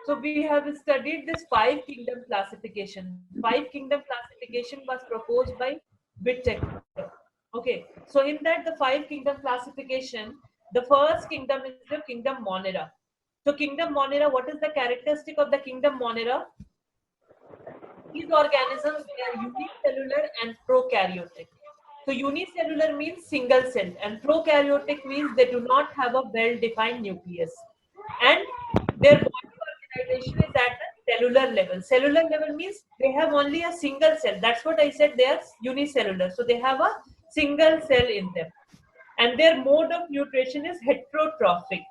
So we have studied this five kingdom classification. Five kingdom classification was proposed by Whittaker. Okay, so in that the five kingdom classification, the first kingdom is the kingdom Monera. So kingdom Monera, what is the characteristic of the kingdom Monera? These organisms, they are unicellular and prokaryotic. So unicellular means single cell and prokaryotic means they do not have a well-defined nucleus. And their body organization is at a cellular level. Cellular level means they have only a single cell. That's what I said, they are unicellular. So they have a single cell in them. And their mode of nutrition is heterotrophic.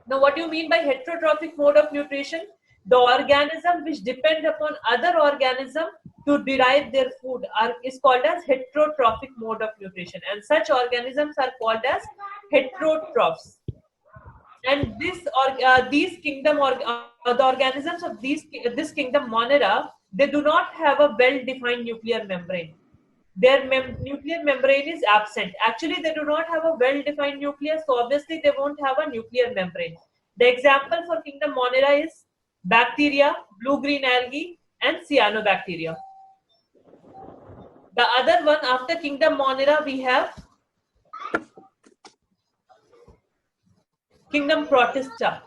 Now, what do you mean by heterotrophic mode of nutrition? The organism which depend upon other organism to derive their food is called as heterotrophic mode of nutrition, and such organisms are called as heterotrophs. And these kingdom or the organisms of this kingdom Monera, they do not have a well-defined nuclear membrane. Their nuclear membrane is absent. Actually, they do not have a well-defined nucleus, so obviously they won't have a nuclear membrane. The example for kingdom Monera is bacteria, blue-green algae, and cyanobacteria. The other one after kingdom Monera, we have kingdom Protista.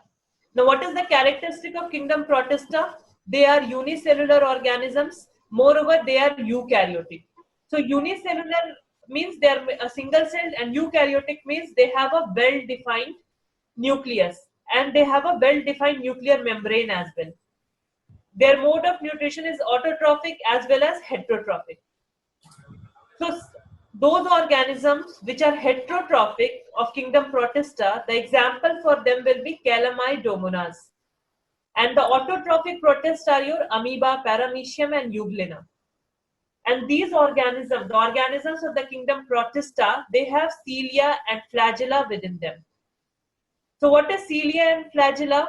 Now, what is the characteristic of kingdom Protista? They are unicellular organisms. Moreover, they are eukaryotic. So unicellular means they are a single cell, and eukaryotic means they have a well-defined nucleus and they have a well-defined nuclear membrane as well. Their mode of nutrition is autotrophic as well as heterotrophic. So those organisms which are heterotrophic of kingdom Protista, the example for them will be Calamidomonas. And the autotrophic Protista are your amoeba, paramecium, and euglena. And these organisms, the organisms of the kingdom Protista, they have cilia and flagella within them. So what is cilia and flagella?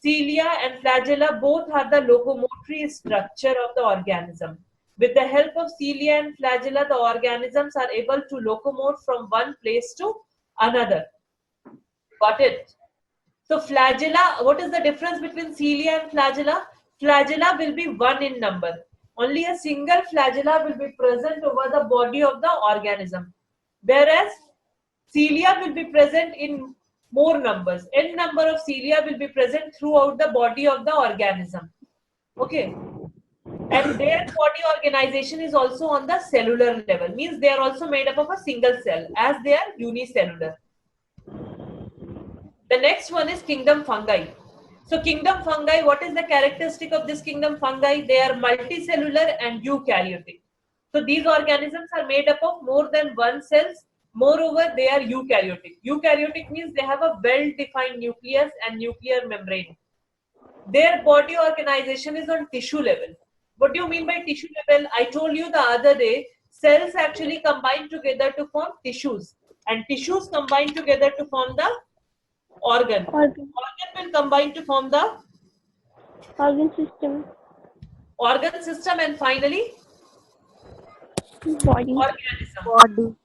Cilia and flagella both are the locomotory structure of the organism. With the help of cilia and flagella, the organisms are able to locomote from one place to another. Got it? So flagella, what is the difference between cilia and flagella? Flagella will be one in number. Only a single flagella will be present over the body of the organism. Whereas cilia will be present in more numbers. N number of cilia will be present throughout the body of the organism. Okay. And their body organization is also on the cellular level. Means they are also made up of a single cell as they are unicellular. The next one is kingdom fungi. So kingdom fungi, what is the characteristic of this kingdom fungi? They are multicellular and eukaryotic. So these organisms are made up of more than one cells. Moreover, they are eukaryotic. Eukaryotic means they have a well-defined nucleus and nuclear membrane. Their body organization is on tissue level. What do you mean by tissue level? I told you the other day, cells actually combine together to form tissues. And tissues combine together to form the organ. Organ will combine to form the organ system. Organ system, and finally Body. Organism. Body.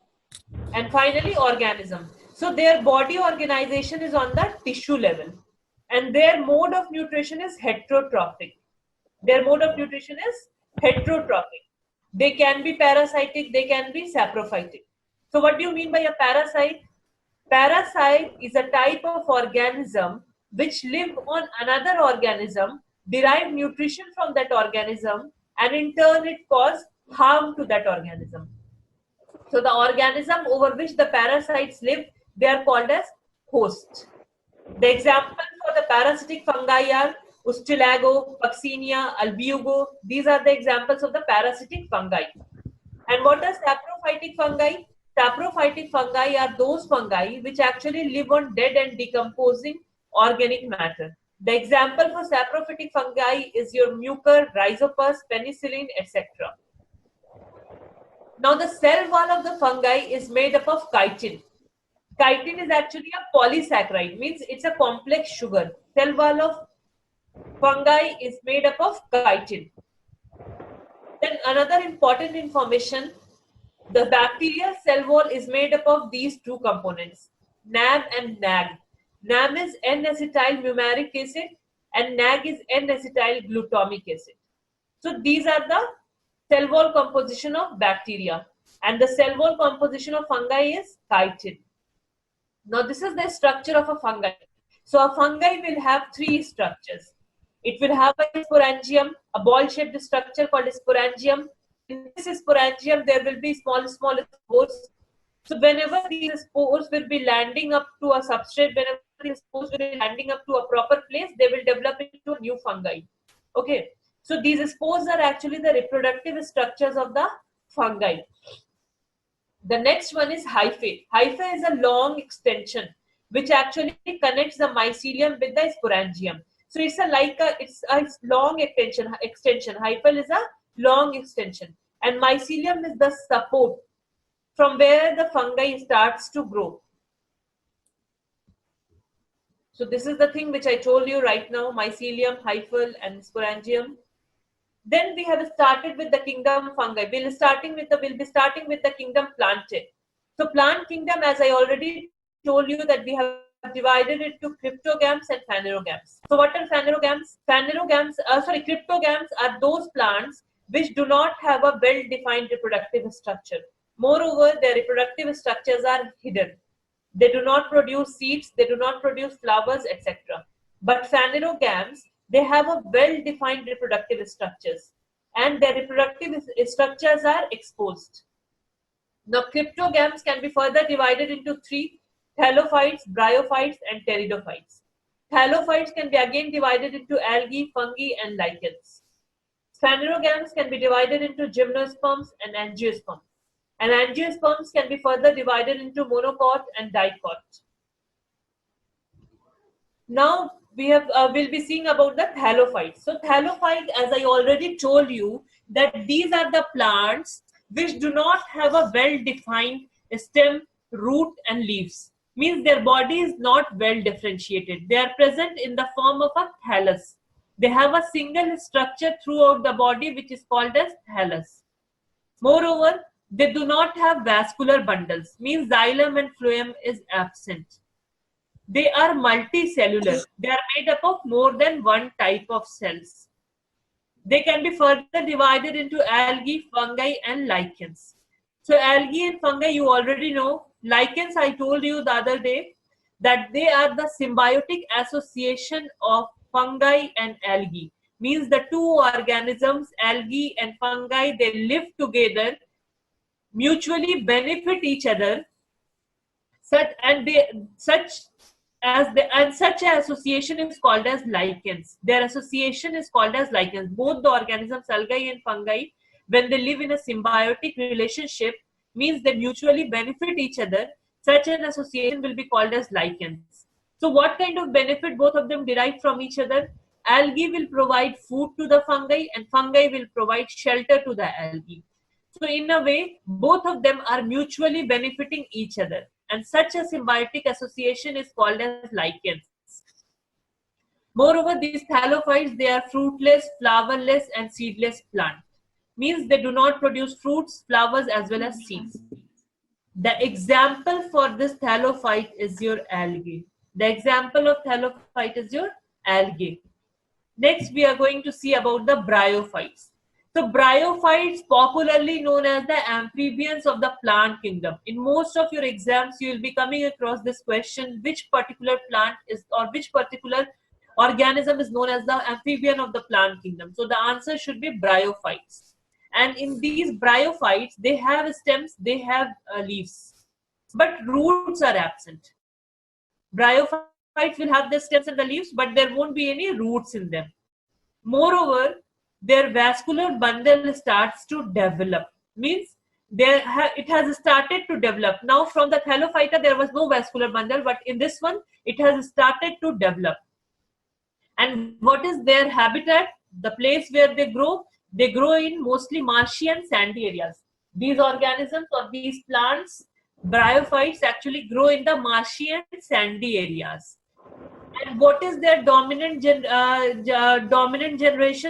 And finally organism. So their body organization is on the tissue level. And their mode of nutrition is heterotrophic. Their mode of nutrition is heterotrophic. They can be parasitic, they can be saprophytic. So what do you mean by a parasite? Parasite is a type of organism which live on another organism, derive nutrition from that organism, and in turn it cause harm to that organism. So the organism over which the parasites live, they are called as host. The examples for the parasitic fungi are Ustilago, Puccinia, Albugo. These are the examples of the parasitic fungi. And what are saprophytic fungi? Saprophytic fungi are those fungi which actually live on dead and decomposing organic matter. The example for saprophytic fungi is your mucor, rhizopus, penicillin, etc. Now the cell wall of the fungi is made up of chitin. Chitin is actually a polysaccharide, means it's a complex sugar. Cell wall of fungi is made up of chitin. Then another important information, the bacterial cell wall is made up of these two components, NAM and NAG. NAM is N-acetyl mumaric acid and NAG is N-acetyl glutamic acid. So these are the cell wall composition of bacteria, and the cell wall composition of fungi is chitin. Now this is the structure of a fungi. So a fungi will have three structures. It will have a sporangium, a ball-shaped structure called a sporangium. In this sporangium, there will be small spores. So whenever these spores will be landing up to a substrate, whenever these spores will be landing up to a proper place, they will develop into a new fungi. Okay. So these spores are actually the reproductive structures of the fungi. The next one is hyphae. Hyphae is a long extension which actually connects the mycelium with the sporangium. So it's a long extension. Hyphal is a long extension, and mycelium is the support from where the fungi starts to grow. So this is the thing which I told you right now: mycelium, hyphal, and sporangium. Then we have started with the kingdom fungi. We'll be starting with the kingdom plantae. So plant kingdom, as I already told you, that we have divided it to cryptogams and phanerogams. So what are phanerogams? Cryptogams are those plants which do not have a well-defined reproductive structure. Moreover, their reproductive structures are hidden. They do not produce seeds, they do not produce flowers, etc. But phanerogams, they have a well-defined reproductive structures, and their reproductive structures are exposed. Now, cryptogams can be further divided into three: thallophytes, bryophytes, and pteridophytes. Thallophytes can be again divided into algae, fungi, and lichens. Phanerogams can be divided into gymnosperms and angiosperms. And angiosperms can be further divided into monocot and dicot. Now, we'll be seeing about the thallophytes. So thallophyte, as I already told you, that these are the plants which do not have a well-defined stem, root, and leaves. Means their body is not well differentiated. They are present in the form of a thallus. They have a single structure throughout the body which is called as thallus. Moreover, they do not have vascular bundles. Means xylem and phloem is absent. They are multicellular. They are made up of more than one type of cells. They can be further divided into algae, fungi, and lichens. So algae and fungi you already know. Lichens, I told you the other day that they are the symbiotic association of fungi and algae. Means the two organisms, algae and fungi, they live together, mutually benefit each other, such association is called as lichens. Their association is called as lichens. Both the organisms, algae and fungi, when they live in a symbiotic relationship, means they mutually benefit each other. Such an association will be called as lichens. So what kind of benefit both of them derive from each other? Algae will provide food to the fungi, and fungi will provide shelter to the algae. So in a way, both of them are mutually benefiting each other. And such a symbiotic association is called as lichens. Moreover, these thallophytes, they are fruitless, flowerless, and seedless plants. Means they do not produce fruits, flowers, as well as seeds. The example for this thallophyte is your algae. The example of thallophyte is your algae. Next, we are going to see about the bryophytes. So bryophytes, popularly known as the amphibians of the plant kingdom. In most of your exams, you will be coming across this question: which particular plant is, or which particular organism is known as the amphibian of the plant kingdom? So the answer should be bryophytes. And in these bryophytes, they have stems, they have leaves, but roots are absent. Bryophytes will have the stems and the leaves, but there won't be any roots in them. Moreover, their vascular bundle starts to develop. Means it has started to develop. Now from the thallophyta there was no vascular bundle, but in this one it has started to develop. And what is their habitat? The place where they grow in mostly marshy and sandy areas. These organisms or these plants, bryophytes, actually grow in the marshy and sandy areas. And what is their dominant generation?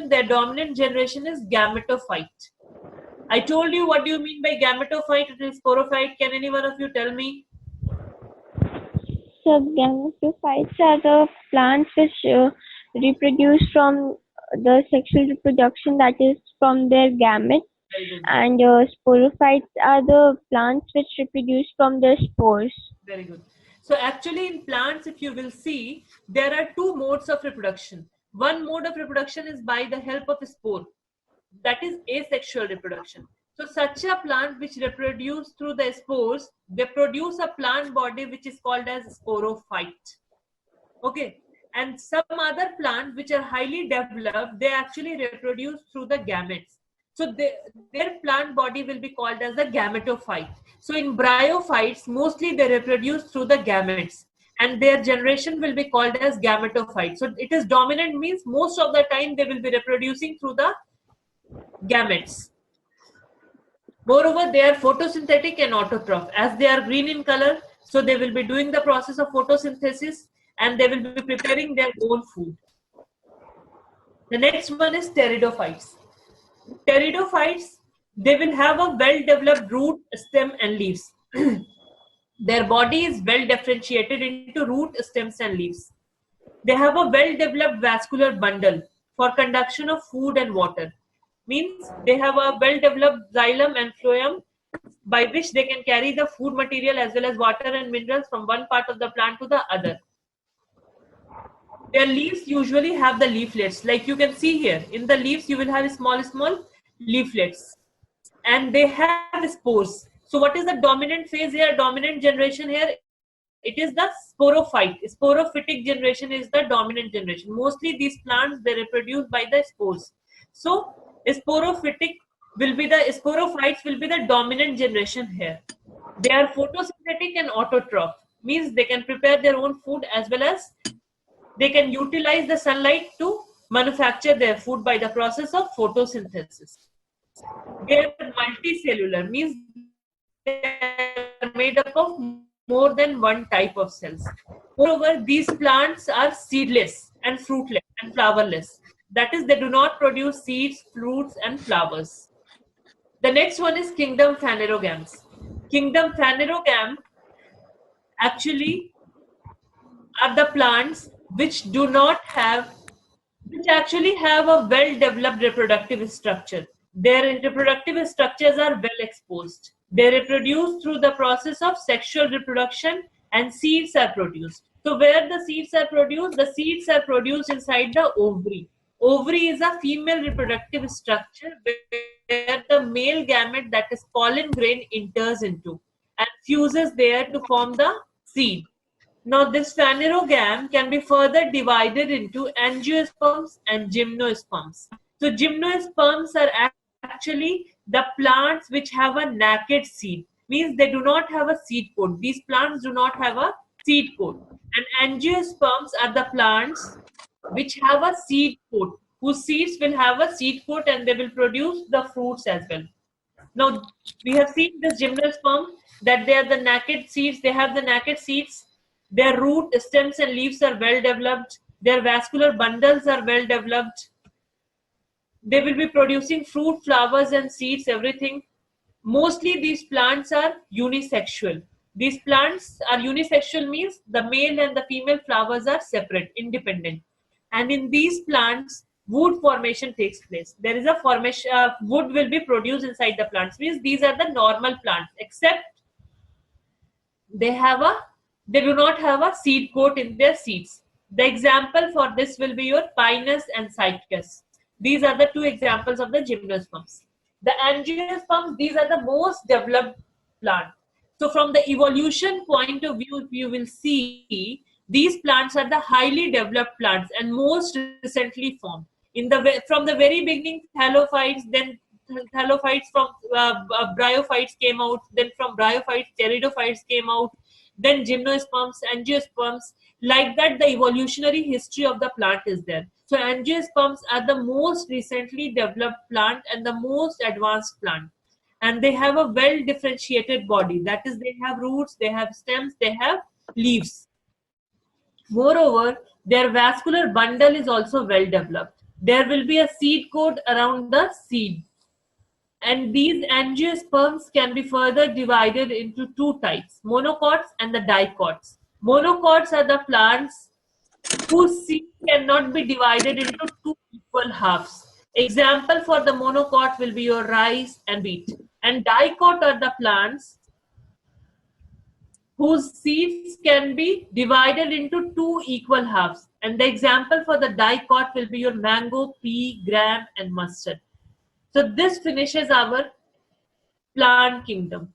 Their dominant generation is gametophyte. I told you what do you mean by gametophyte? It is sporophyte. Can any one of you tell me? So gametophytes are the plants which reproduce from the sexual reproduction, that is from their gametes, Very good. and sporophytes are the plants which reproduce from their spores. Very good. So actually in plants, if you will see, there are two modes of reproduction. One mode of reproduction is by the help of a spore. That is asexual reproduction. So such a plant which reproduce through the spores, they produce a plant body which is called as sporophyte. Okay. And some other plants which are highly developed, they actually reproduce through the gametes. So their plant body will be called as the gametophyte. So in bryophytes, mostly they reproduce through the gametes, and their generation will be called as gametophyte. So it is dominant means most of the time they will be reproducing through the gametes. Moreover, they are photosynthetic and autotroph. As they are green in color, so they will be doing the process of photosynthesis and they will be preparing their own food. The next one is pteridophytes. Pteridophytes, they will have a well-developed root, stem and leaves. Their body is well differentiated into root, stems and leaves. They have a well-developed vascular bundle for conduction of food and water. Means they have a well-developed xylem and phloem by which they can carry the food material as well as water and minerals from one part of the plant to the other. Their leaves usually have the leaflets, like you can see here. In the leaves, you will have small leaflets, and they have spores. So what is the dominant phase here, dominant generation here? It is the sporophyte. Sporophytic generation is the dominant generation. Mostly these plants, they reproduce by the spores. So sporophytic will be the, sporophytes will be the dominant generation here. They are photosynthetic and autotroph, means they can prepare their own food as well as they can utilize the sunlight to manufacture their food by the process of photosynthesis. They are multicellular, means they are made up of more than one type of cells. Moreover, these plants are seedless and fruitless and flowerless. That is, they do not produce seeds, fruits, and flowers. The next one is kingdom phanerogams. Kingdom phanerogam actually are the plants which do not have, which actually have a well-developed reproductive structure. Their reproductive structures are well exposed. They reproduce through the process of sexual reproduction and seeds are produced. So where the seeds are produced? The seeds are produced inside the ovary. Ovary is a female reproductive structure where the male gamete, that is pollen grain, enters into and fuses there to form the seed. Now this phanerogam can be further divided into angiosperms and gymnosperms. So gymnosperms are actually the plants which have a naked seed, means they do not have a seed coat. These plants do not have a seed coat. And angiosperms are the plants which have a seed coat, whose seeds will have a seed coat and they will produce the fruits as well. Now we have seen this gymnosperm, that they are the naked seeds. They have the naked seeds. Their root, stems and leaves are well developed. Their vascular bundles are well developed. They will be producing fruit, flowers and seeds, everything. Mostly these plants are unisexual. These plants are unisexual, means the male and the female flowers are separate, independent. And in these plants, wood formation takes place. There is a formation, wood will be produced inside the plants, means these are the normal plants, except they do not have a seed coat in their seeds. The example for this will be your Pinus and Cyticus. These are the two examples of the gymnosperms. The angiosperms, these are the most developed plants. So from the evolution point of view, you will see these plants are the highly developed plants and most recently formed. From the very beginning, thallophytes, then thallophytes from bryophytes came out, then from bryophytes, pteridophytes came out, then gymnosperms, angiosperms. Like that, the evolutionary history of the plant is there. So angiosperms are the most recently developed plant and the most advanced plant. And they have a well differentiated body. That is, they have roots, they have stems, they have leaves. Moreover, their vascular bundle is also well developed. There will be a seed coat around the seed. And these angiosperms can be further divided into two types, monocots and the dicots. Monocots are the plants whose seeds cannot be divided into two equal halves. Example for the monocot will be your rice and wheat. And dicot are the plants whose seeds can be divided into two equal halves. And the example for the dicot will be your mango, pea, gram, and mustard. So this finishes our plant kingdom.